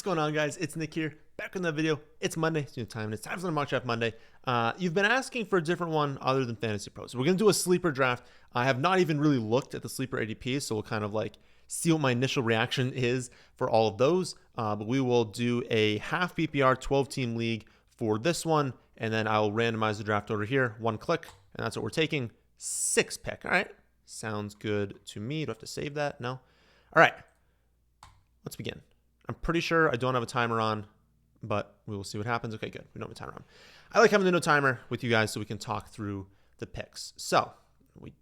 going on, guys? It's Nick here, back with another video. It's Monday, it's new time, and it's time for the Mock Draft Monday. You've been asking for a different one other than Fantasy Pros. So we're going to do a sleeper draft. I have not even really looked at the sleeper ADPs, so we'll kind of like see what my initial reaction is for all of those. But we will do a half PPR 12-team league for this one, and then I'll randomize the draft order here, one click, and that's what we're taking. 6 pick, all right? Sounds good to me. Do I have to save that? No? All right, let's begin. I'm pretty sure I don't have a timer on, but we will see what happens. Okay, good. We don't have a timer on. I like having the no timer with you guys so we can talk through the picks. So we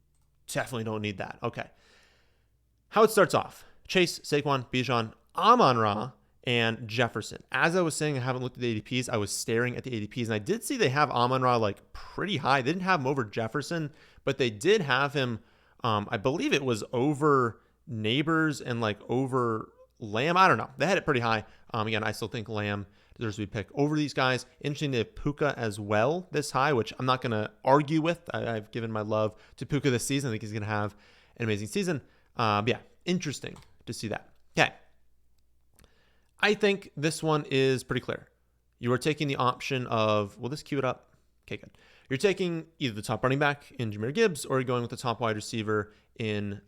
definitely don't need that. Okay. How it starts off. Chase, Saquon, Bijan, Amon-Ra, and Jefferson. As I was saying, I haven't looked at the ADPs. I was staring at the ADPs, and I did see they have Amon-Ra like pretty high. They didn't have him over Jefferson, but they did have him, I believe it was over Neighbors and like over Lamb. I don't know. They had it pretty high. Again, I still think Lamb deserves to be picked over these guys. Interesting to have Puka as well this high, which I'm not going to argue with. I've given my love to Puka this season. I think he's going to have an amazing season. But yeah, interesting to see that. Okay. I think this one is pretty clear. You are taking the option of, will this cue it up? Okay, good. You're taking either the top running back in Jahmyr Gibbs or you're going with the top wide receiver in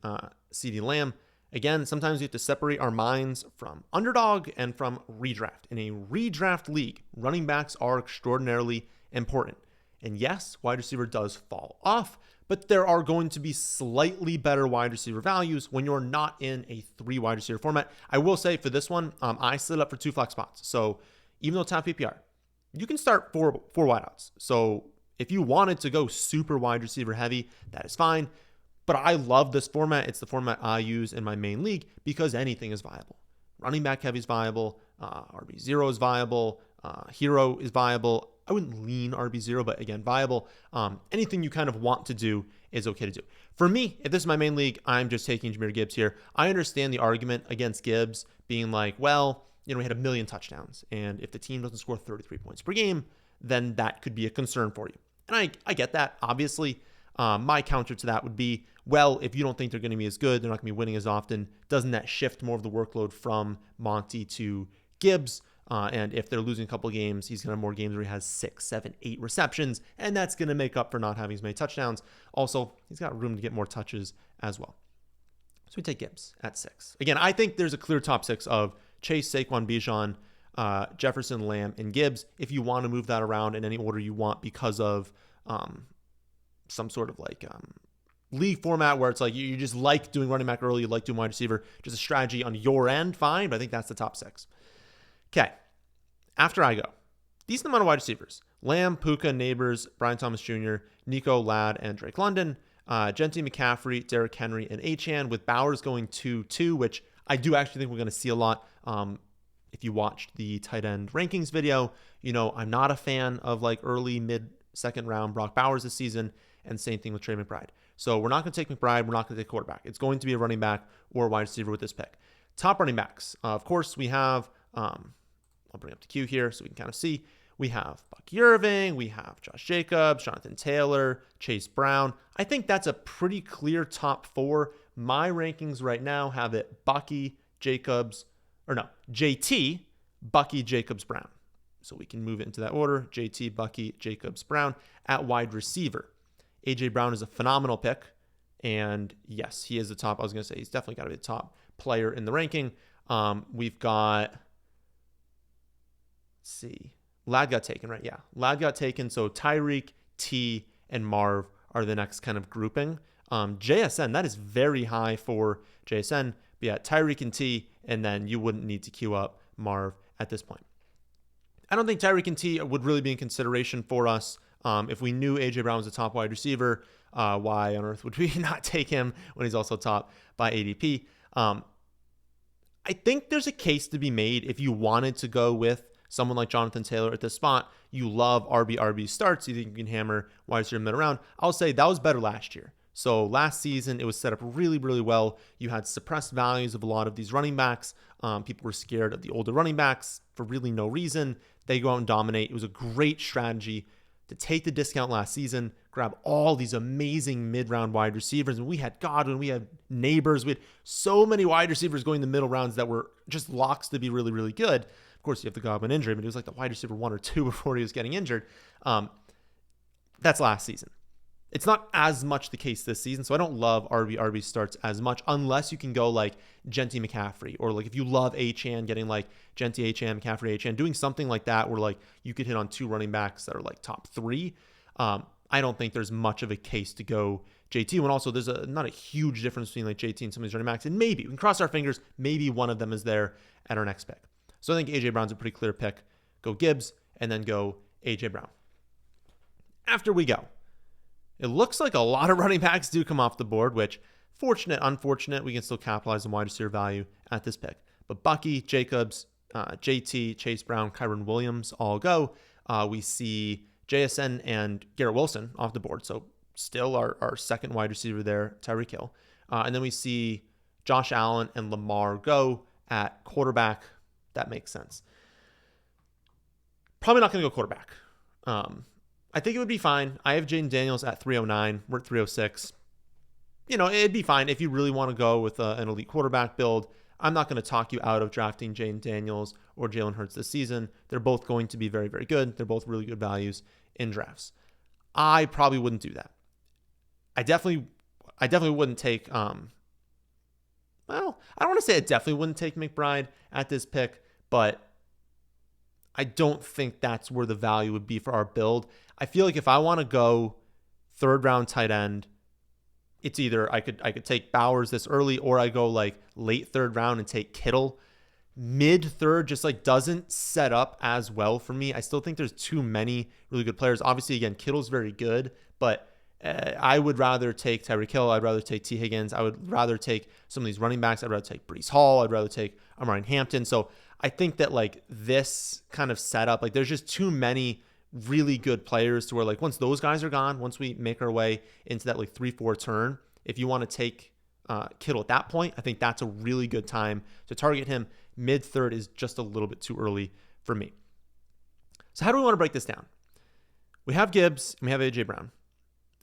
CeeDee Lamb. Again, sometimes we have to separate our minds from Underdog and from Redraft. In a Redraft league, running backs are extraordinarily important. And yes, wide receiver does fall off, but there are going to be slightly better wide receiver values when you're not in a 3 wide receiver format. I will say for this one, I set up for 2 flex spots. So even though it's half PPR, you can start 4 wideouts. So if you wanted to go super wide receiver heavy, that is fine. But I love this format. It's the format I use in my main league because anything is viable. Running back heavy is viable. RB0 is viable. Hero is viable. I wouldn't lean RB0, but again, viable. Anything you kind of want to do is okay to do. For me, if this is my main league, I'm just taking Jahmyr Gibbs here. I understand the argument against Gibbs being like, well, we had 1 million touchdowns. And if the team doesn't score 33 points per game, then that could be a concern for you. And I get that, obviously. My counter to that would be, well, if you don't think they're going to be as good, they're not going to be winning as often, doesn't that shift more of the workload from Monty to Gibbs? And if they're losing a couple of games, he's going to have more games where he has 6, 7, 8 receptions, and that's going to make up for not having as many touchdowns. Also, he's got room to get more touches as well. So we take Gibbs at 6. Again, I think there's a clear top 6 of Chase, Saquon, Bijan, Jefferson, Lamb, and Gibbs. If you want to move that around in any order you want because of some sort of like league format where it's like you just like doing running back early, you like doing wide receiver, just a strategy on your end, fine, but I think that's the top 6. Okay, after I go, decent amount of wide receivers. Lamb, Puka, Neighbors, Brian Thomas Jr., Nico, Ladd, and Drake London, Gentry, McCaffrey, Derrick Henry, and Achane, with Bowers going 2-2, which I do actually think we're going to see a lot. If you watched the tight end rankings video, I'm not a fan of like early, mid-second round Brock Bowers this season, and same thing with Trey McBride. So we're not going to take McBride. We're not going to take quarterback. It's going to be a running back or a wide receiver with this pick. Top running backs. Of course, we have, I'll bring up the queue here so we can kind of see. We have Bucky Irving. We have Josh Jacobs, Jonathan Taylor, Chase Brown. I think that's a pretty clear top 4. My rankings right now have it JT, Bucky, Jacobs, Brown. So we can move it into that order. JT, Bucky, Jacobs, Brown at wide receiver. A.J. Brown is a phenomenal pick. And yes, he is the top. I was going to say he's definitely got to be the top player in the ranking. We've got, let's see, Ladd got taken, right? Yeah, Ladd got taken. So Tyreek, T, and Marv are the next kind of grouping. JSN, that is very high for JSN. But yeah, Tyreek and T, and then you wouldn't need to queue up Marv at this point. I don't think Tyreek and T would really be in consideration for us. If we knew A.J. Brown was a top wide receiver, why on earth would we not take him when he's also top by ADP? I think there's a case to be made if you wanted to go with someone like Jonathan Taylor at this spot. You love RB starts. You think you can hammer wide receiver mid-round. I'll say that was better last year. So last season, it was set up really, really well. You had suppressed values of a lot of these running backs. People were scared of the older running backs for really no reason. They go out and dominate. It was a great strategy to take the discount last season, grab all these amazing mid-round wide receivers. And we had Godwin, we had Neighbors, we had so many wide receivers going the middle rounds that were just locks to be really, really good. Of course, you have the Godwin injury, but it was like the wide receiver 1 or 2 before he was getting injured. That's last season. It's not as much the case this season, so I don't love RB starts as much unless you can go like Genty McCaffrey, or like if you love Achane, getting like Genty Achane, McCaffrey Achane, doing something like that where like you could hit on 2 running backs that are like top 3. I don't think there's much of a case to go JT, when also there's not a huge difference between like JT and some of these running backs, and maybe we can cross our fingers, maybe one of them is there at our next pick. So I think AJ Brown's a pretty clear pick. Go Gibbs and then go AJ Brown. After we go, it looks like a lot of running backs do come off the board, which, fortunate, unfortunate, we can still capitalize on wide receiver value at this pick. But Bucky, Jacobs, JT, Chase Brown, Kyron Williams all go. We see JSN and Garrett Wilson off the board. So still our second wide receiver there, Tyreek Hill. And then we see Josh Allen and Lamar go at quarterback. That makes sense. Probably not going to go quarterback. I think it would be fine. I have Jaden Daniels at 309. We're at 306. It'd be fine if you really want to go with an elite quarterback build. I'm not going to talk you out of drafting Jaden Daniels or Jalen Hurts this season. They're both going to be very, very good. They're both really good values in drafts. I probably wouldn't do that. I definitely wouldn't take, I don't want to say I definitely wouldn't take McBride at this pick, but I don't think that's where the value would be for our build. I feel like if I want to go 3rd round tight end, it's either I could take Bowers this early, or I go like late 3rd round and take Kittle. Mid 3rd just like doesn't set up as well for me. I still think there's too many really good players. Obviously, again, Kittle's very good, but I would rather take Tyreek Hill. I'd rather take T. Higgins. I would rather take some of these running backs. I'd rather take Breece Hall. I'd rather take Amari Hampton. So I think that like this kind of setup, like there's just too many really good players to where like once those guys are gone, once we make our way into that like 3-4 turn, if you want to take Kittle at that point, I think that's a really good time to target him. Mid 3rd is just a little bit too early for me. So how do we want to break this down? We have Gibbs and we have AJ Brown.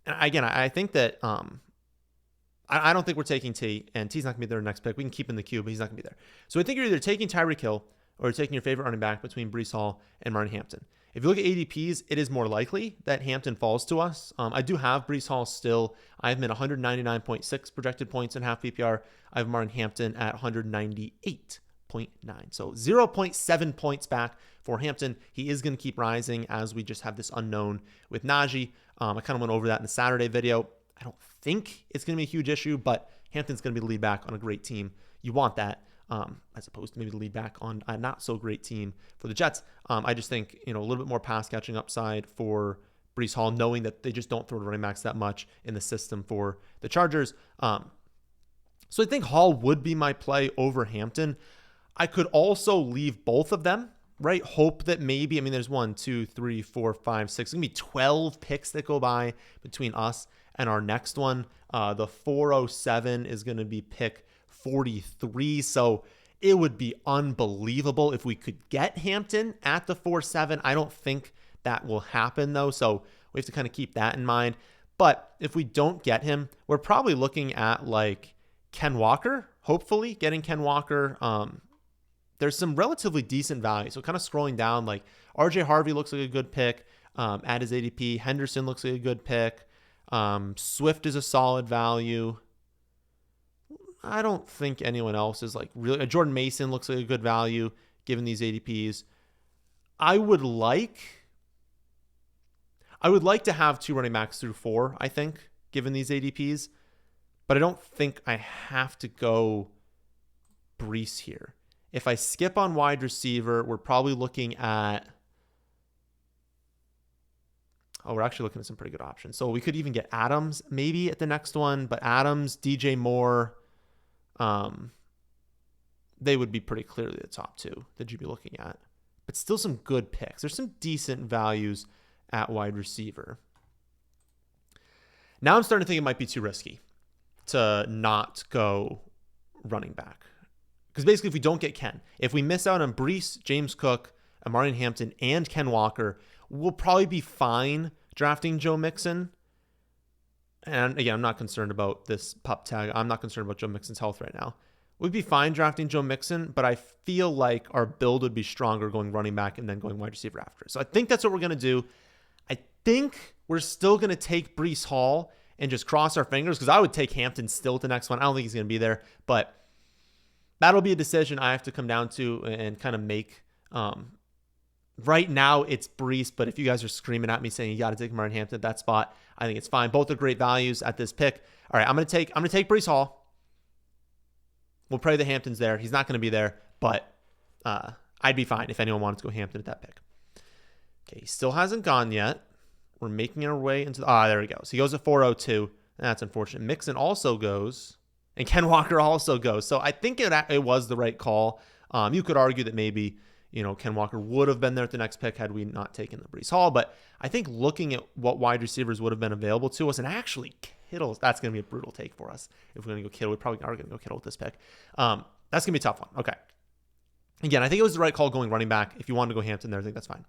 And again, I think that I don't think we're taking T, and T's not going to be there next pick. We can keep in the queue, but he's not going to be there. So I think you're either taking Tyreek Hill or you're taking your favorite running back between Breece Hall and Martin Hampton. If you look at ADPs, it is more likely that Hampton falls to us. I do have Breece Hall still. I have him at 199.6 projected points in half PPR. I have Martin Hampton at 198.9. So 0.7 points back for Hampton. He is going to keep rising as we just have this unknown with Najee. I kind of went over that in the Saturday video. I don't think it's going to be a huge issue, but Hampton's going to be the lead back on a great team. You want that. As opposed to maybe the lead back on a not so great team for the Jets. I just think, a little bit more pass catching upside for Breece Hall, knowing that they just don't throw to running backs that much in the system for the Chargers. So I think Hall would be my play over Hampton. I could also leave both of them, right? Hope that maybe, there's 1, 2, 3, 4, 5, 6. It's going to be 12 picks that go by between us and our next one. The 407 is going to be pick 43. So it would be unbelievable if we could get Hampton at the 4-7. I don't think that will happen though. So we have to kind of keep that in mind. But if we don't get him, we're probably looking at like Ken Walker, hopefully getting Ken Walker. There's some relatively decent value. So kind of scrolling down, like RJ Harvey looks like a good pick at his ADP. Henderson looks like a good pick. Swift is a solid value. I don't think anyone else is like really. Jordan Mason looks like a good value given these ADPs. I would like to have 2 running backs through 4, I think, given these ADPs, but I don't think I have to go Breece here. If I skip on wide receiver, we're probably looking at, we're actually looking at some pretty good options. So we could even get Adams maybe at the next one, but Adams, DJ Moore, they would be pretty clearly the top 2 that you'd be looking at. But still some good picks. There's some decent values at wide receiver. Now I'm starting to think it might be too risky to not go running back. Because basically if we don't get Ken, if we miss out on Breece, James Cook, Amari Hampton, and Ken Walker, we'll probably be fine drafting Joe Mixon. And again, I'm not concerned about this pup tag. I'm not concerned about Joe Mixon's health right now. We'd be fine drafting Joe Mixon, but I feel like our build would be stronger going running back and then going wide receiver after. So I think that's what we're going to do. I think we're still going to take Breece Hall and just cross our fingers, because I would take Hampton still at the next one. I don't think he's going to be there, but that'll be a decision I have to come down to and kind of make. Right now it's Breece, but if you guys are screaming at me saying you got to take Martin Hampton at that spot, I think it's fine. Both are great values at this pick. All right, I'm going to take Breece Hall. We'll pray that Hampton's there. He's not going to be there, but I'd be fine if anyone wanted to go Hampton at that pick. Okay, he still hasn't gone yet. We're making our way into there he goes. He goes at 402. That's unfortunate. Mixon also goes, and Ken Walker also goes. So I think it was the right call. You could argue that maybe, Ken Walker would have been there at the next pick had we not taken the Breece Hall. But I think looking at what wide receivers would have been available to us, and actually Kittle, that's going to be a brutal take for us. If we're going to go Kittle, we probably are going to go Kittle with this pick. That's going to be a tough one. Okay. Again, I think it was the right call going running back. If you wanted to go Hampton there, I think that's fine.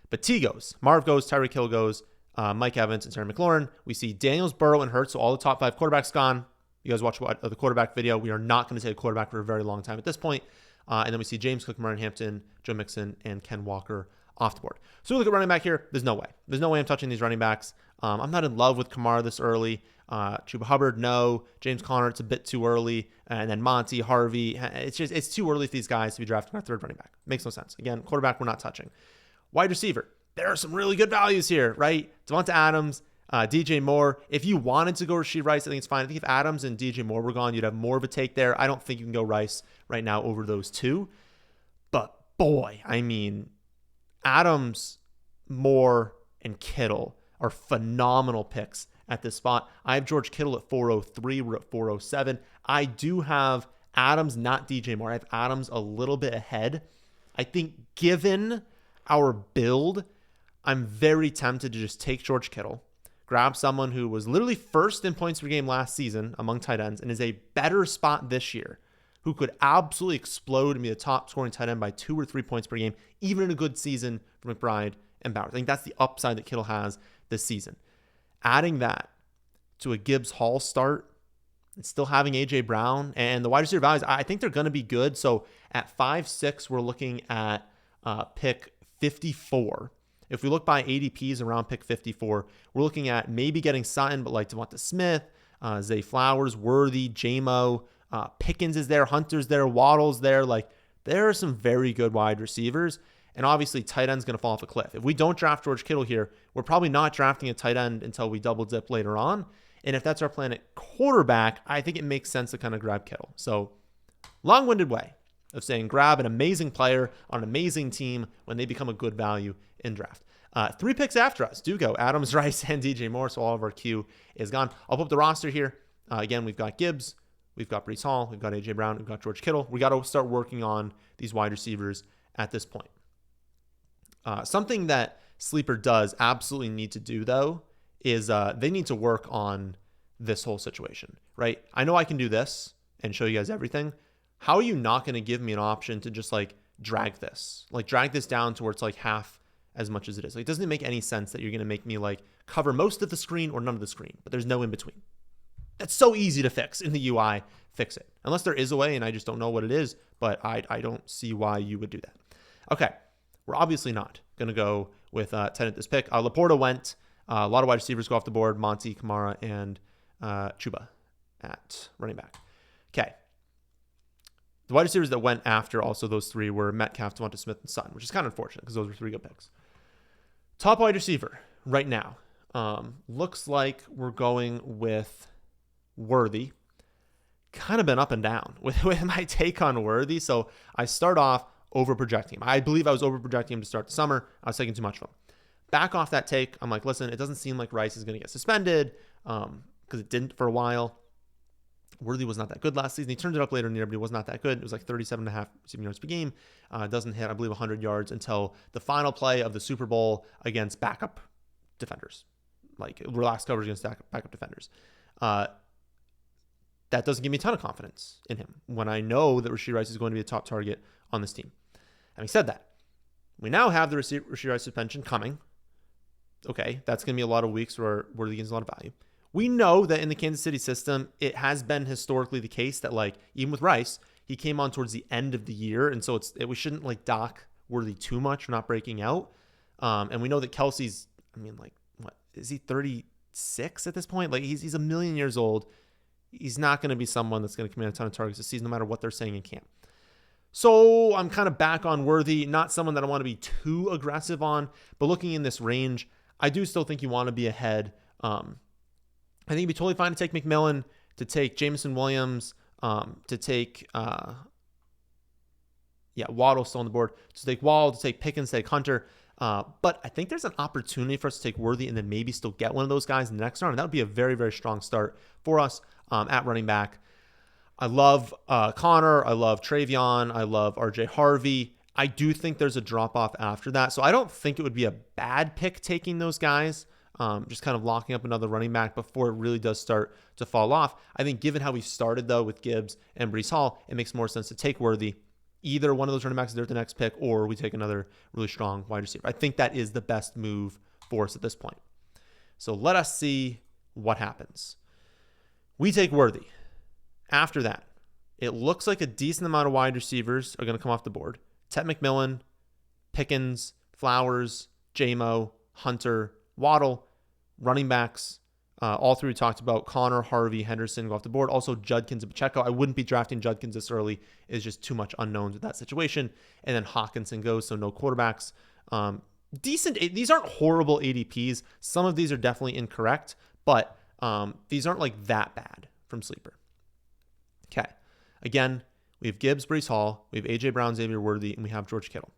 But T goes. Marv goes. Tyreek Hill goes. Mike Evans and Terry McLaurin. We see Daniels, Burrow, and Hurts. So all the top 5 quarterbacks gone. You guys watch the quarterback video. We are not going to take a quarterback for a very long time at this point. And then we see James Cook, Martin Hampton, Joe Mixon, and Ken Walker off the board. So we look at running back here. There's no way. There's no way I'm touching these running backs. I'm not in love with Kamara this early. Chuba Hubbard, no. James Conner, it's a bit too early. And then Monty, Harvey. It's too early for these guys to be drafting our third running back. Makes no sense. Again, quarterback, we're not touching. Wide receiver. There are some really good values here, right? Devonta Adams, DJ Moore. If you wanted to go Rashee Rice, I think it's fine. I think if Adams and DJ Moore were gone, you'd have more of a take there. I don't think you can go Rice right now over those two. But boy, I mean, Adams, Moore, and Kittle are phenomenal picks at this spot. I have George Kittle at 403. We're at 407. I do have Adams, not DJ Moore. I have Adams a little bit ahead. I think given our build, I'm very tempted to just take George Kittle, grab someone who was literally first in points per game last season among tight ends and is a better spot this year, who could absolutely explode and be the top scoring tight end by 2 or 3 points per game, even in a good season for McBride and Bowers. I think that's the upside that Kittle has this season. Adding that to a Gibbs Hall start and still having A.J. Brown and the wide receiver values, I think they're going to be good. So at 5'6", we're looking at pick 54. If we look by ADPs around pick 54, we're looking at maybe getting Sutton, but like Devonta Smith, Zay Flowers, Worthy, J-Mo, Pickens is there, Hunter's there, Waddle's there. Like, there are some very good wide receivers. And obviously, tight end's going to fall off a cliff. If we don't draft George Kittle here, we're probably not drafting a tight end until we double dip later on. And if that's our plan at quarterback, I think it makes sense to kind of grab Kittle. So, long-winded way of saying grab an amazing player on an amazing team when they become a good value in draft. 3 picks after us do go Adams, Rice, and DJ Moore, so all of our Q is gone. I'll put up the roster here. Again, we've got Gibbs, we've got Breece Hall, we've got A.J. Brown, we've got George Kittle. We got to start working on these wide receivers at this point. Something that Sleeper does absolutely need to do, though, is they need to work on this whole situation, right? I know I can do this and show you guys everything. How are you not going to give me an option to just drag this down to where it's half as much as it is? It doesn't make any sense that you're going to make me cover most of the screen or none of the screen, but there's no in between. That's so easy to fix in the UI. Fix it. Unless there is a way and I just don't know what it is, but I don't see why you would do that. Okay. We're obviously not going to go with 10 at this pick. Laporta went. A lot of wide receivers go off the board. Monty, Kamara, and Chuba at running back. Okay. The wide receivers that went after also those 3 were Metcalf, Devonta Smith, and Sutton, which is kind of unfortunate because those were 3 good picks. Top wide receiver right now. Looks like we're going with Worthy. Kind of been up and down with my take on Worthy. So I start off over-projecting him. I believe I was over-projecting him to start the summer. I was taking too much of him. Back off that take. I'm like, listen, it doesn't seem like Rice is going to get suspended because it didn't for a while. Worthy was not that good last season. He turned it up later in the year, but he was not that good. It was 37.5 receiving yards per game. Doesn't hit, I believe, 100 yards until the final play of the Super Bowl against backup defenders. Relaxed coverage against backup defenders. That doesn't give me a ton of confidence in him when I know that Rashee Rice is going to be a top target on this team. Having said that, we now have the Rashee Rice suspension coming. Okay, that's going to be a lot of weeks where Worthy gains a lot of value. We know that in the Kansas City system, it has been historically the case that, like, even with Rice, he came on towards the end of the year, and so we shouldn't like dock Worthy too much for not breaking out. And we know that Kelsey's, I mean, like, what is he, 36 at this point? Like, he's a million years old. He's not going to be someone that's going to command a ton of targets this season, no matter what they're saying in camp. So I'm kind of back on Worthy, not someone that I want to be too aggressive on, but looking in this range, I do still think you want to be ahead. I think it'd be totally fine to take McMillan, to take Jameson Williams, to take Waddle still on the board, to take Wall, to take Pickens, to take Hunter. But I think there's an opportunity for us to take Worthy and then maybe still get one of those guys in the next round. And that would be a very, very strong start for us at running back. I love Connor. I love Travion. I love RJ Harvey. I do think there's a drop-off after that. So I don't think it would be a bad pick taking those guys, just kind of locking up another running back before it really does start to fall off. I think given how we started, though, with Gibbs and Breece Hall, it makes more sense to take Worthy. Either one of those running backs is there at the next pick, or we take another really strong wide receiver. I think that is the best move for us at this point. So let us see what happens. We take Worthy. After that, it looks like a decent amount of wide receivers are going to come off the board. Ted McMillan, Pickens, Flowers, J-Mo, Hunter, Waddle, running backs, all three we talked about. Connor, Harvey, Henderson go off the board. Also Judkins and Pacheco. I wouldn't be drafting Judkins this early. It's just too much unknowns with that situation. And then Hawkinson goes, so no quarterbacks. Decent. These aren't horrible ADPs. Some of these are definitely incorrect, but these aren't like that bad from Sleeper. Okay. Again, we have Gibbs, Breece Hall, we have A.J. Brown, Xavier Worthy, and we have George Kittle.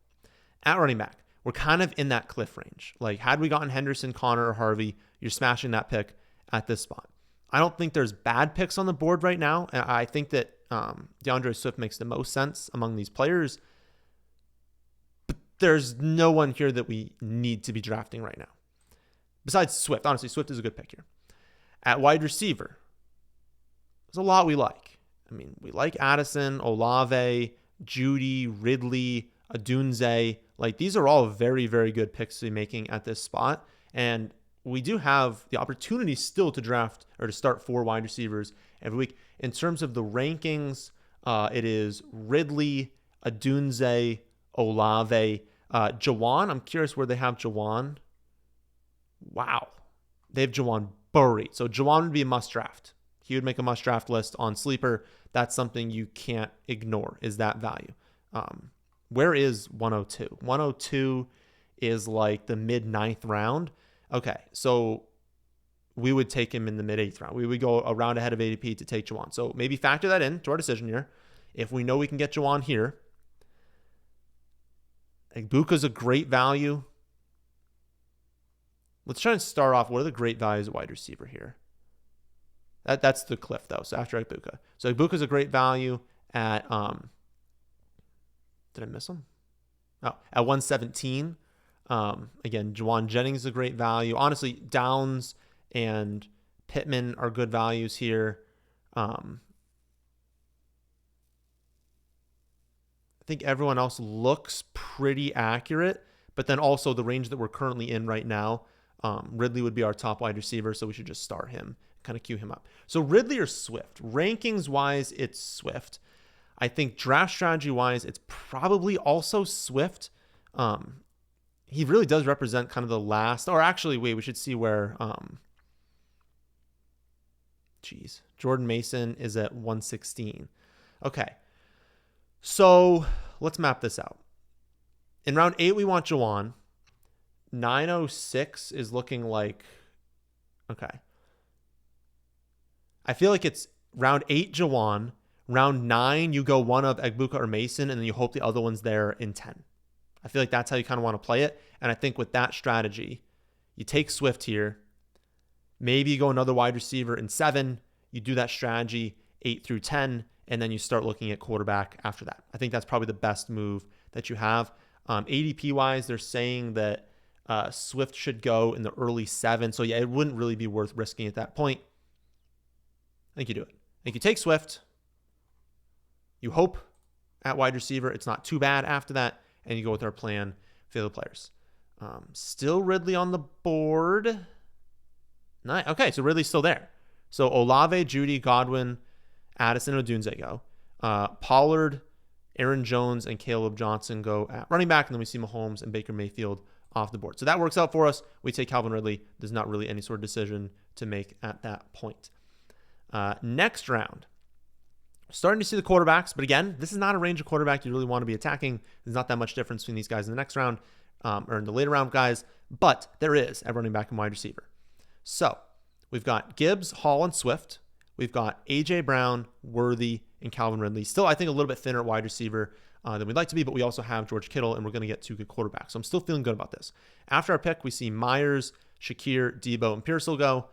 At running back, we're kind of in that cliff range. Like, had we gotten Henderson, Connor, or Harvey, you're smashing that pick at this spot. I don't think there's bad picks on the board right now. And I think that DeAndre Swift makes the most sense among these players. But there's no one here that we need to be drafting right now. Besides Swift. Honestly, Swift is a good pick here. At wide receiver, there's a lot we like. I mean, we like Addison, Olave, Judy, Ridley, Adunze. Like, these are all very, very good picks to be making at this spot. And we do have the opportunity still to draft or to start 4 wide receivers every week. In terms of the rankings, it is Ridley, Adunze, Olave, Jawan. I'm curious where they have Jawan. Wow. They have Jawan buried. So Jawan would be a must draft. He would make a must draft list on Sleeper. That's something you can't ignore, is that value. Where is 102? 102 is like the mid-9th round. Okay, so we would take him in the mid-8th round. We would go a round ahead of ADP to take Jawan. So maybe factor that in to our decision here. If we know we can get Jawan here, Egbuka's a great value. Let's try and start off. What are the great values at wide receiver here? That's the cliff, though. So after Egbuka. So Egbuka's a great value at, did I miss him? Oh, at 117. Again, Juwan Jennings is a great value. Honestly, Downs and Pittman are good values here. I think everyone else looks pretty accurate, but then also the range that we're currently in right now, Ridley would be our top wide receiver, so we should just start him, kind of queue him up. So Ridley or Swift? Rankings-wise, it's Swift. I think draft strategy-wise, it's probably also Swift. He really does represent kind of the last, or actually, wait, we should see where, Jordan Mason is at 116. Okay. So let's map this out. In round 8, we want Jawan. 906 is looking like, okay. I feel like it's round 8, Jawan. Round 9, you go one of Egbuka or Mason, and then you hope the other one's there in 10. I feel like that's how you kind of want to play it. And I think with that strategy, you take Swift here. Maybe you go another wide receiver in 7. You do that strategy 8 through 10, and then you start looking at quarterback after that. I think that's probably the best move that you have. ADP-wise, they're saying that Swift should go in the early 7. So, yeah, it wouldn't really be worth risking at that point. I think you do it. I think you take Swift. You hope at wide receiver it's not too bad after that, and you go with our plan for the other players. Still Ridley on the board. Nice. Okay, so Ridley's still there. So Olave, Judy, Godwin, Addison, and Odunze go. Pollard, Aaron Jones, and Caleb Johnson go at running back, and then we see Mahomes and Baker Mayfield off the board. So that works out for us. We take Calvin Ridley. There's not really any sort of decision to make at that point. Next round, starting to see the quarterbacks, but again, this is not a range of quarterback you really want to be attacking. There's not that much difference between these guys in the next round or in the later round guys, but there is at running back and wide receiver. So we've got Gibbs, Hall, and Swift. We've got A.J. Brown, Worthy, and Calvin Ridley. Still, I think, a little bit thinner at wide receiver than we'd like to be, but we also have George Kittle, and we're going to get 2 good quarterbacks. So I'm still feeling good about this. After our pick, we see Myers, Shakir, Debo, and Pierce will go.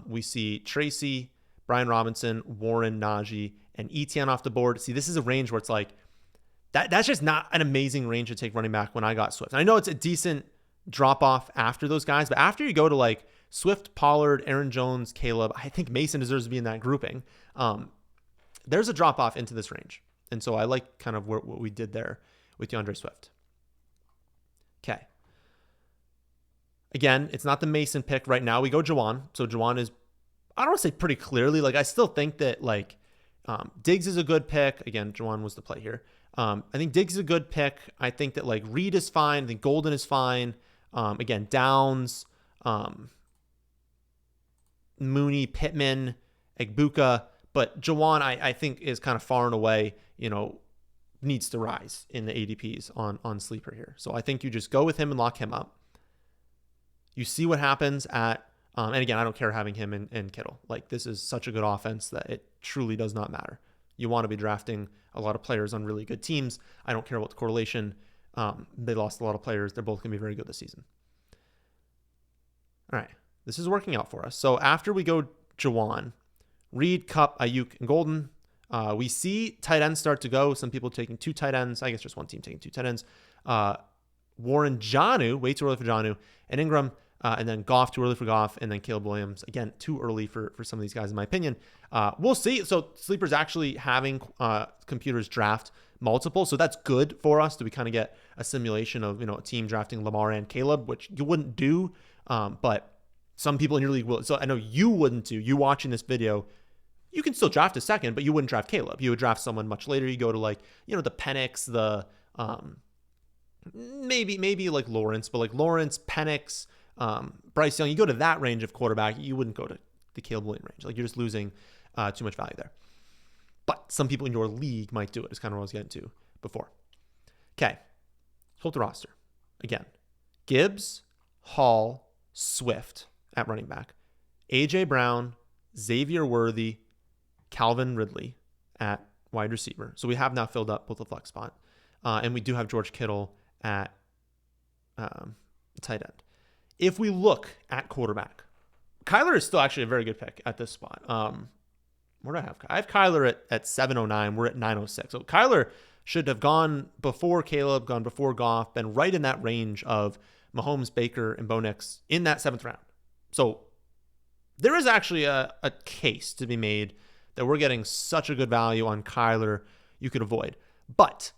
We see Tracy, Brian Robinson, Warren, Najee, and Etienne off the board. See, this is a range where it's like, that's just not an amazing range to take running back when I got Swift. And I know it's a decent drop-off after those guys, but after you go to like Swift, Pollard, Aaron Jones, Caleb, I think Mason deserves to be in that grouping. There's a drop-off into this range. And so I like kind of what we did there with DeAndre Swift. Okay. Again, it's not the Mason pick right now. We go Juwan. So Juwan is, I don't want to say pretty clearly, like I still think that like Diggs is a good pick. Again, Juwan was the play here. I think Diggs is a good pick. I think that like Reed is fine. I think Golden is fine. Again, Downs, Mooney, Pittman, Egbuka. But Juwan, I think, is kind of far and away, needs to rise in the ADPs on Sleeper here. So I think you just go with him and lock him up. You see what happens at, and again, I don't care having him and Kittle. Like, this is such a good offense that it truly does not matter. You want to be drafting a lot of players on really good teams. I don't care about the correlation. They lost a lot of players. They're both going to be very good this season. All right. This is working out for us. So after we go Juwan, Reed, Kupp, Ayuk, and Golden, we see tight ends start to go. Some people taking 2 tight ends. I guess just one team taking 2 tight ends. Warren, Jonnu, way too early for Jonnu, and Ingram, and then Goff, too early for Goff, and then Caleb Williams, again, too early for some of these guys, in my opinion. We'll see. So Sleeper's actually having computers draft multiple, so that's good for us. Do we kind of get a simulation of a team drafting Lamar and Caleb, which you wouldn't do, but some people in your league will. So I know you wouldn't do. You watching this video, you can still draft a second, but you wouldn't draft Caleb. You would draft someone much later. You go to like, the Penix, the maybe like Lawrence, but like Lawrence, Penix, Bryce Young, you go to that range of quarterback. You wouldn't go to the Caleb Williams range. Like, you're just losing too much value there. But some people in your league might do it. Is kind of what I was getting to before. Okay. Hold the roster. Again, Gibbs, Hall, Swift at running back, A.J. Brown, Xavier Worthy, Calvin Ridley at wide receiver. So we have now filled up both the flex spot. And we do have George Kittle at tight end. If we look at quarterback, Kyler is still actually a very good pick at this spot. Where do I have? I have Kyler at 709. We're at 906. So Kyler should have gone before Caleb, gone before Goff, been right in that range of Mahomes, Baker, and Bo Nix in that 7th round. So there is actually a case to be made that we're getting such a good value on Kyler you could avoid. But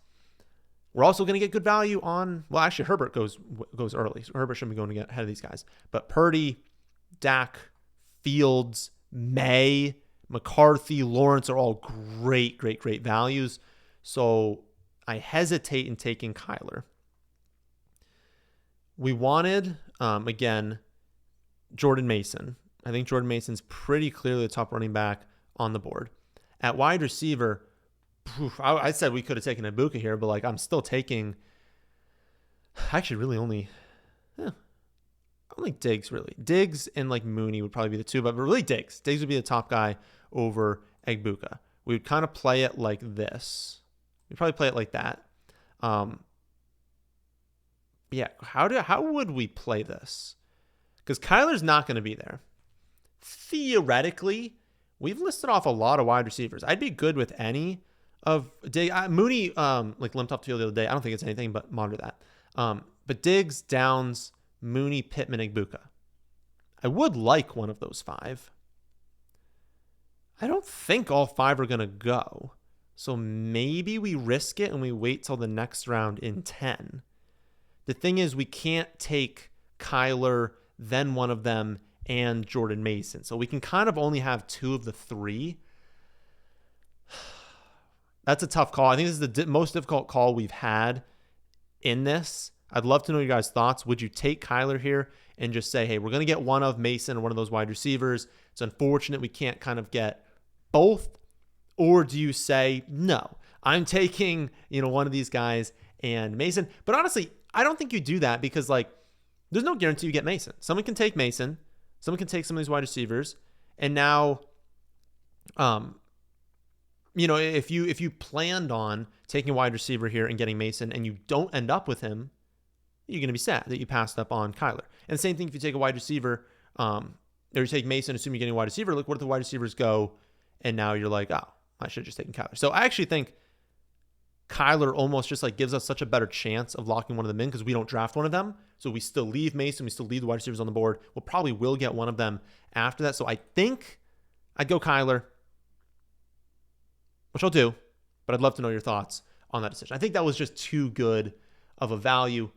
we're also going to get good value on, well, actually Herbert goes early. So Herbert shouldn't be going to get ahead of these guys. But Purdy, Dak, Fields, May, McCarthy, Lawrence are all great values. So I hesitate in taking Kyler. We wanted, again, Jordan Mason. I think Jordan Mason's pretty clearly the top running back on the board. At wide receiver, I said we could have taken Ibuka here, but like I'm still taking, actually really only Diggs really. Diggs and like Mooney would probably be the 2, but really Diggs. Diggs would be the top guy over Egbuka. We would kind of play it like this. We'd probably play it like that. Yeah, how would we play this? Because Kyler's not going to be there. Theoretically, we've listed off a lot of wide receivers. I'd be good with any of Diggs. Mooney like limped off the field the other day. I don't think it's anything, but monitor that. But Diggs, Downs, Mooney, Pittman, Egbuka. I would like one of those 5. I don't think all 5 are going to go. So maybe we risk it and we wait till the next round in 10 The thing is, we can't take Kyler, then one of them, and Jordan Mason. So we can kind of only have 2 of the 3. That's a tough call. I think this is the most difficult call we've had in this. I'd love to know your guys' thoughts. Would you take Kyler here and just say, hey, we're going to get one of Mason or one of those wide receivers. It's unfortunate we can't kind of get both. Or do you say, no, I'm taking, one of these guys and Mason. But honestly, I don't think you do that because, like, there's no guarantee you get Mason. Someone can take Mason. Someone can take some of these wide receivers. And now, if you planned on taking a wide receiver here and getting Mason and you don't end up with him, you're going to be sad that you passed up on Kyler. And the same thing if you take a wide receiver, or you take Mason, assume you're getting a wide receiver. Look, what if the wide receivers go and now you're like, oh, I should have just taken Kyler. So I actually think Kyler almost just like gives us such a better chance of locking one of them in because we don't draft one of them. So we still leave Mason. We still leave the wide receivers on the board. We'll probably will get one of them after that. So I think I'd go Kyler, which I'll do, but I'd love to know your thoughts on that decision. I think that was just too good of a value.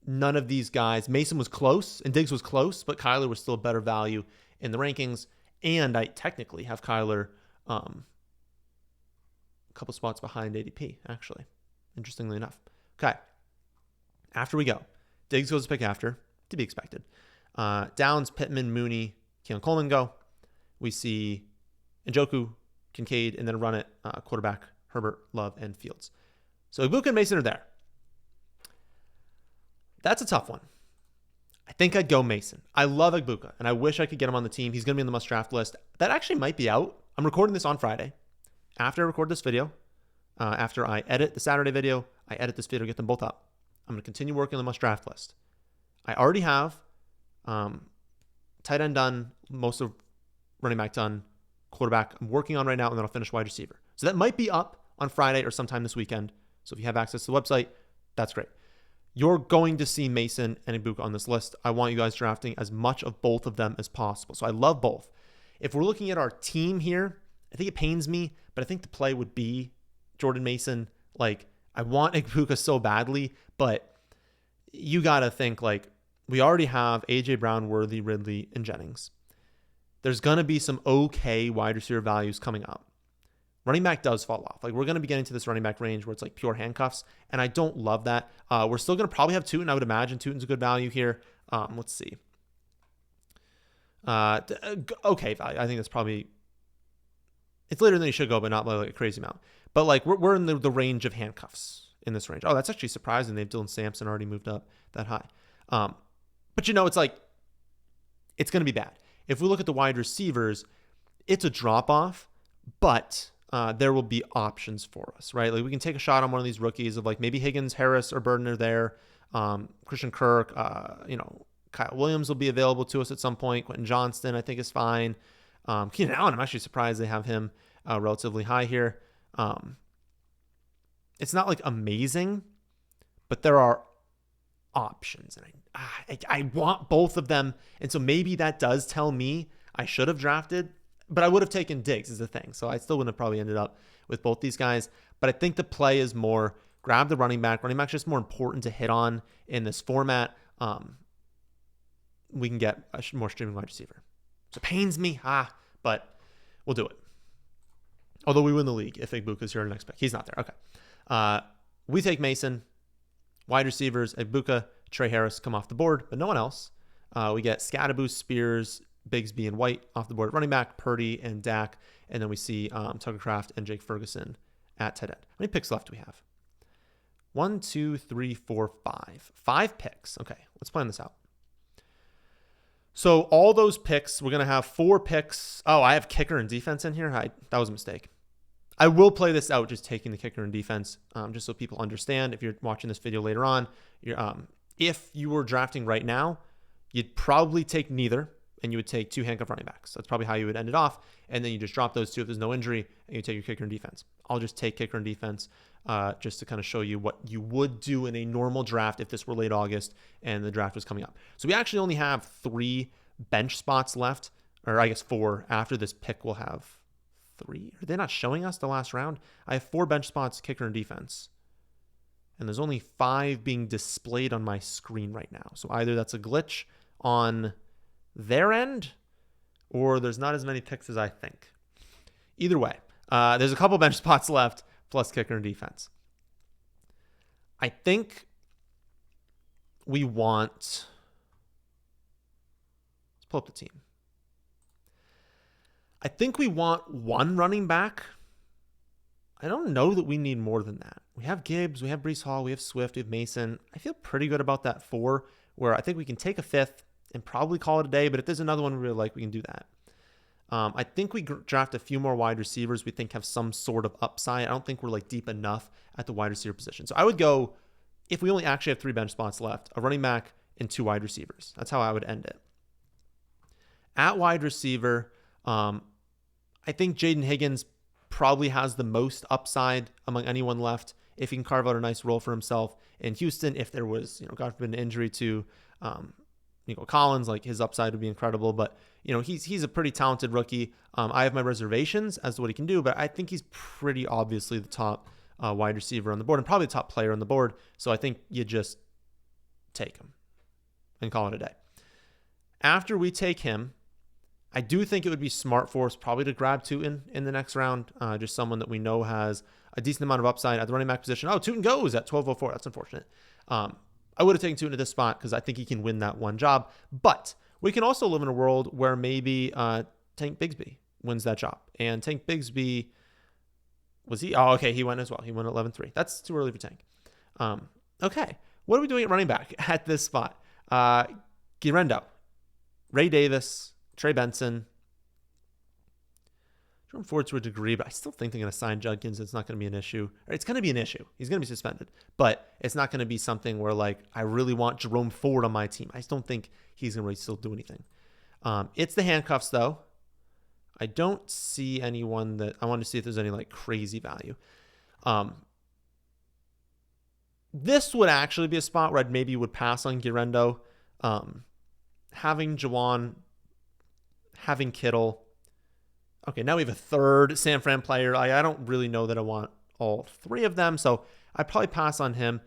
None of these guys, Mason was close and Diggs was close, but Kyler was still a better value in the rankings. And I technically have Kyler a couple spots behind ADP, actually, interestingly enough. Okay. After we go, Diggs goes to pick after, to be expected. Downs, Pittman, Mooney, Keelan Coleman go. We see Njoku, Kincaid, and then run it quarterback, Herbert, Love, and Fields. So Ibuka and Mason are there. That's a tough one. I think I'd go Mason. I love Ibuka, and I wish I could get him on the team. He's going to be on the must-draft list. That actually might be out. I'm recording this on Friday. After I record this video, after I edit the Saturday video, I edit this video, get them both up. I'm going to continue working on the must-draft list. I already have tight end done, most of running back done, quarterback I'm working on right now, and then I'll finish wide receiver. So that might be up on Friday or sometime this weekend. So if you have access to the website, that's great. You're going to see Mason and Ibuka on this list. I want you guys drafting as much of both of them as possible. So I love both. If we're looking at our team here, I think it pains me, but I think the play would be Jordan Mason. Like, I want Ibuka so badly, but you got to think, like, we already have A.J. Brown, Worthy, Ridley, and Jennings. There's going to be some okay wide receiver values coming up. Running back does fall off. Like, we're going to be getting to this running back range where it's like pure handcuffs, and I don't love that. We're still going to probably have Tootin. I would imagine Tootin's a good value here. Let's see. Okay value. I think that's probably, it's later than he should go, but not like a crazy amount. But like we're in the range of handcuffs in this range. Oh, that's actually surprising. They've Dylan Sampson already moved up that high. But it's like, it's going to be bad. If we look at the wide receivers, it's a drop off, but there will be options for us, right? Like, we can take a shot on one of these rookies of like maybe Higgins, Harris, or Burden are there. Christian Kirk, Kyle Williams will be available to us at some point. Quentin Johnston, I think, is fine. Keenan Allen, I'm actually surprised they have him relatively high here. It's not like amazing, but there are options, and I want both of them. And so maybe that does tell me I should have drafted, but I would have taken Diggs is the thing. So I still wouldn't have probably ended up with both these guys. But I think the play is more grab the running back. Running back's just more important to hit on in this format. We can get a more streaming wide receiver. So it pains me, but we'll do it. Although we win the league if Ibuka's here in the next pick. He's not there. Okay. We take Mason. Wide receivers, Ibuka, Trey Harris come off the board, but no one else. We get Scadaboo, Spears, Bigsby, and White off the board at running back, Purdy and Dak. And then we see Tucker Kraft and Jake Ferguson at tight end. How many picks left do we have? 1, 2, 3, 4, 5. 5 picks. Okay, let's plan this out. So all those picks, we're going to have 4 picks. Oh, I have kicker and defense in here. That was a mistake. I will play this out just taking the kicker and defense, just so people understand. If you're watching this video later on, if you were drafting right now, you'd probably take neither, and you would take 2 handcuff running backs. That's probably how you would end it off, and then you just drop those 2 if there's no injury, and you take your kicker and defense. I'll just take kicker and defense just to kind of show you what you would do in a normal draft if this were late August and the draft was coming up. So we actually only have 3 bench spots left, or I guess 4. After this pick, we'll have 3. Are they not showing us the last round? I have 4 bench spots, kicker and defense. and there's only 5 being displayed on my screen right now. So either that's a glitch on their end, or there's not as many picks as I think. Either way, there's a couple bench spots left, plus kicker and defense. I think we want... Let's pull up the team. I think we want 1 running back. I don't know that we need more than that. We have Gibbs, we have Breece Hall, we have Swift, we have Mason. I feel pretty good about that 4, where I think we can take a 5th and probably call it a day, but if there's another one we really like, we can do that. I think we draft a few more wide receivers we think have some sort of upside. I don't think we're like deep enough at the wide receiver position. So I would go, if we only actually have 3 bench spots left, a running back and 2 wide receivers. That's how I would end it. At wide receiver, I think Jaden Higgins probably has the most upside among anyone left if he can carve out a nice role for himself in Houston. If there was, God forbid, an injury to Nico Collins, like his upside would be incredible. But, he's a pretty talented rookie. I have my reservations as to what he can do, but I think he's pretty obviously the top wide receiver on the board and probably the top player on the board. So I think you just take him and call it a day. After we take him, I do think it would be smart for us probably to grab Tootin in the next round, just someone that we know has a decent amount of upside at the running back position. Oh, Tootin goes at 12:04. That's unfortunate. I would have taken Tootin at this spot because I think he can win that one job. But we can also live in a world where maybe Tank Bigsby wins that job. And Tank Bigsby, was he? Oh, okay, he went as well. He went 11-3. That's too early for Tank. Okay, what are we doing at running back at this spot? Guerrero, Ray Davis, Trey Benson. Jerome Ford to a degree, but I still think they're going to sign Judkins. It's not going to be an issue. It's going to be an issue. He's going to be suspended, but it's not going to be something where like I really want Jerome Ford on my team. I just don't think he's going to really still do anything. It's the handcuffs though. I don't see anyone that I want to see if there's any like crazy value. This would actually be a spot where I'd maybe would pass on Guerrero. Having Juwan, having Kittle. Okay, now we have a third San Fran player. I don't really know that I want all 3 of them, so I'd probably pass on him.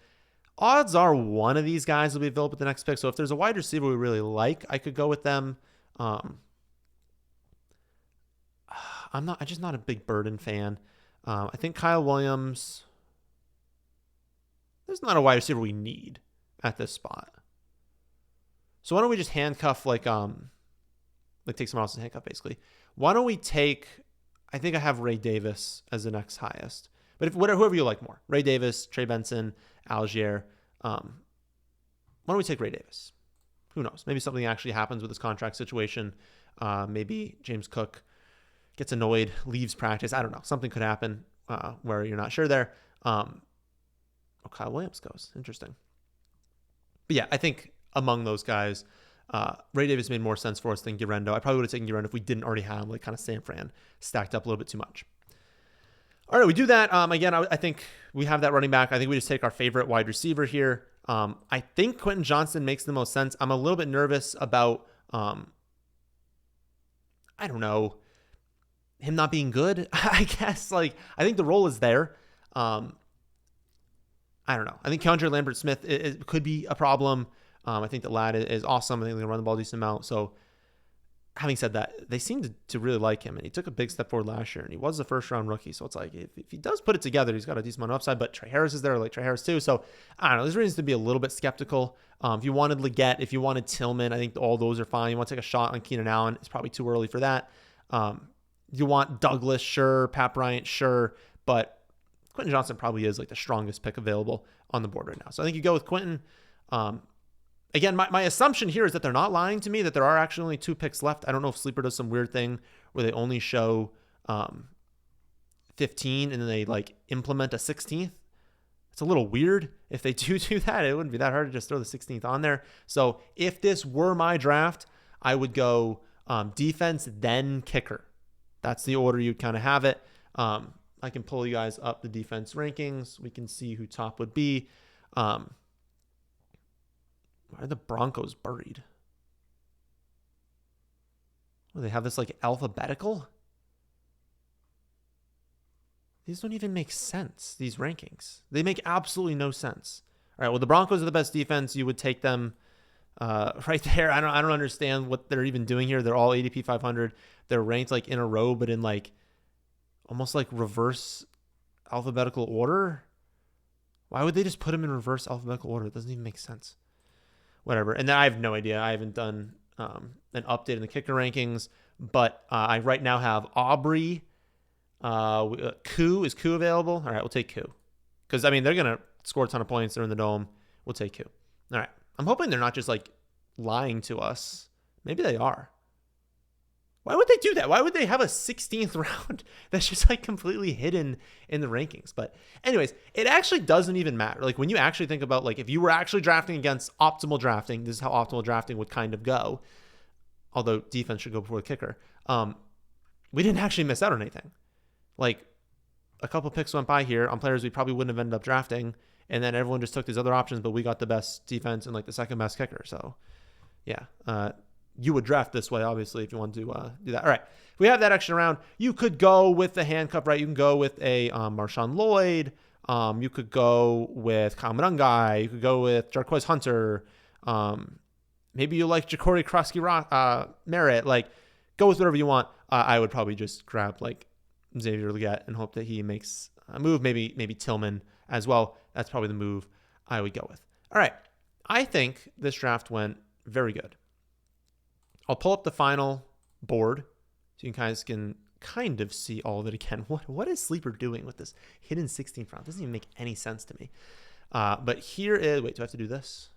Odds are one of these guys will be available at the next pick, so if there's a wide receiver we really like, I could go with them. I'm just not a big Burden fan. I think Kyle Williams, there's not a wide receiver we need at this spot. So why don't we just handcuff take someone else's handcuff basically. Why don't we take, I think I have Ray Davis as the next highest. But whoever you like more. Ray Davis, Trey Benson, Algier. Why don't we take Ray Davis? Who knows? Maybe something actually happens with this contract situation. Maybe James Cook gets annoyed, leaves practice. I don't know. Something could happen where you're not sure there. Kyle Williams goes. Interesting. But yeah, I think among those guys, Ray Davis made more sense for us than Guerrero. I probably would have taken Guerrero if we didn't already have like kind of San Fran stacked up a little bit too much. All right, we do that. Again, I think we have that running back. I think we just take our favorite wide receiver here. I think Quentin Johnston makes the most sense. I'm a little bit nervous about, I don't know, him not being good. I guess I think the role is there. I don't know. I think Keandre Lambert-Smith it could be a problem. I think that lad is awesome. I think they can run the ball a decent amount. So having said that, they seem to really like him. And he took a big step forward last year. And he was a first-round rookie. So it's like, if he does put it together, he's got a decent amount of upside. But Trey Harris is there. I like Trey Harris too. So I don't know. There's reasons to be a little bit skeptical. If you wanted Leggett, if you wanted Tillman, I think all those are fine. You want to take a shot on Keenan Allen. It's probably too early for that. You want Douglas, sure. Pat Bryant, sure. But Quentin Johnston probably is like the strongest pick available on the board right now. So I think you go with Quentin. Again, my assumption here is that they're not lying to me, that there are actually only 2 picks left. I don't know if Sleeper does some weird thing where they only show 15 and then they like implement a 16th. It's a little weird. If they do that, it wouldn't be that hard to just throw the 16th on there. So if this were my draft, I would go defense, then kicker. That's the order you'd kind of have it. I can pull you guys up the defense rankings. We can see who top would be. Why are the Broncos buried? Well, they have this like alphabetical. These don't even make sense, these rankings. They make absolutely no sense. All right, well, the Broncos are the best defense. You would take them right there. I don't understand what they're even doing here. They're all ADP 500. They're ranked like in a row, but in like almost like reverse alphabetical order. Why would they just put them in reverse alphabetical order? It doesn't even make sense. Whatever. And then I have no idea. I haven't done an update in the kicker rankings, but I right now have Aubrey. Koo. Is Koo available? All right, we'll take Koo. Because, I mean, they're going to score a ton of points. They're in the dome. We'll take Koo. All right. I'm hoping they're not just, like, lying to us. Maybe they are. Why would they do that? Why would they have a 16th round that's just, like, completely hidden in the rankings? But anyways, it actually doesn't even matter. Like, when you actually think about, like, if you were actually drafting against optimal drafting, this is how optimal drafting would kind of go. Although defense should go before the kicker. We didn't actually miss out on anything. Like, a couple picks went by here on players we probably wouldn't have ended up drafting, and then everyone just took these other options, but we got the best defense and, like, the second best kicker. So, yeah. You would draft this way, obviously, if you want to do that. All right. If we have that extra round, you could go with the handcuff, right? You can go with a Marshawn Lloyd. You could go with Kyle Monangai. You could go with Jarquez Hunter. Maybe you like Ja'Cory Merritt. Like, go with whatever you want. I would probably just grab, like, Xavier Legette and hope that he makes a move. Maybe Tillman as well. That's probably the move I would go with. All right. I think this draft went very good. I'll pull up the final board so you guys can kind of see all of it again. What is Sleeper doing with this hidden 16th round? It doesn't even make any sense to me. But here is... Wait, do I have to do this?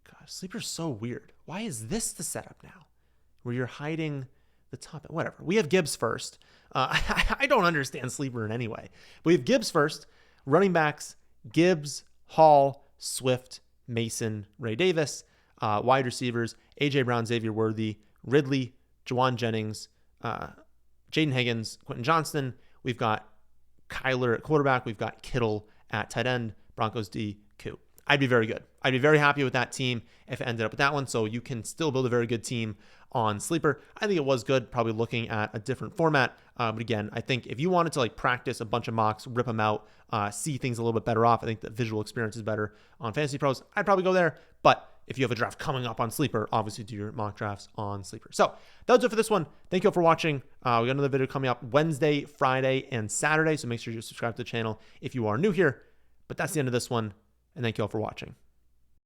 God, Sleeper's so weird. Why is this the setup now? Where you're hiding the top... Whatever. We have Gibbs first. I don't understand Sleeper in any way. We have Gibbs first. Running backs, Gibbs, Hall, Swift, Mason, Ray Davis. Wide receivers, A.J. Brown, Xavier Worthy, Ridley, Juwan Jennings, Jaden Higgins, Quentin Johnston. We've got Kyler at quarterback. We've got Kittle at tight end. Broncos D, Q. I'd be very good. I'd be very happy with that team if it ended up with that one. So you can still build a very good team on Sleeper. I think it was good, probably looking at a different format. But again, I think if you wanted to like practice a bunch of mocks, rip them out, see things a little bit better off, I think the visual experience is better on Fantasy Pros. I'd probably go there. But if you have a draft coming up on Sleeper, obviously do your mock drafts on Sleeper. So that was it for this one. Thank you all for watching. We got another video coming up Wednesday, Friday, and Saturday. So make sure you subscribe to the channel if you are new here. But that's the end of this one. And thank you all for watching.